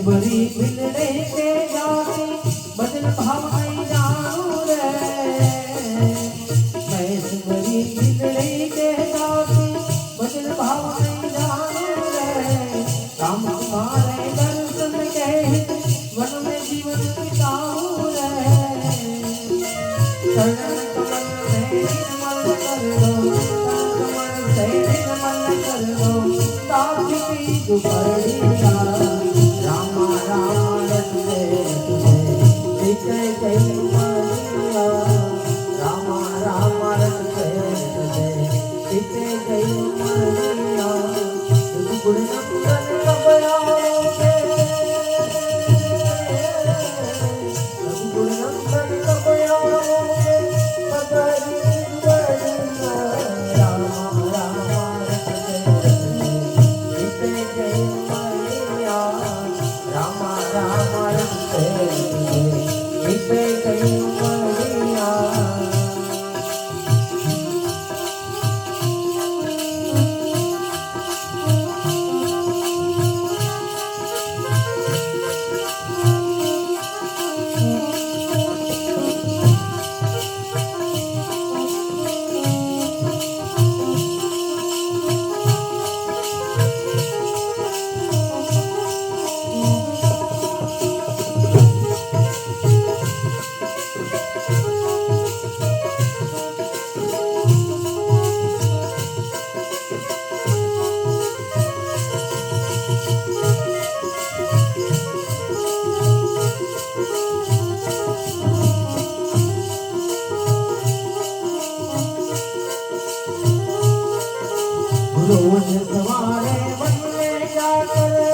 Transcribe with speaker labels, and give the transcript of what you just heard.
Speaker 1: भरी बिलड़े के जाती बदल भाव नहीं जानू रे। भैंस भरी बिलड़े के जाती बदल भाव नहीं जानू रे। राम तुम्हारे दर्शन के वन में जीवन बिताऊं रे। चरण कमल से निर्मल कर दो, कमल से निर्मल कर दो, ताकि दुपहरिया रामा रामा रटे तुझे जय मैया। रामा रामा रटे तुझे जय मैया। गुण नंदन कब आओगे, गुण नंदन कब आओगे, पगड़ी बड़िया। रामा रामा रटे तुझे जय मैया। रामा रामा रटे तुझे जय मैया। रोज सवारे वन में जाकर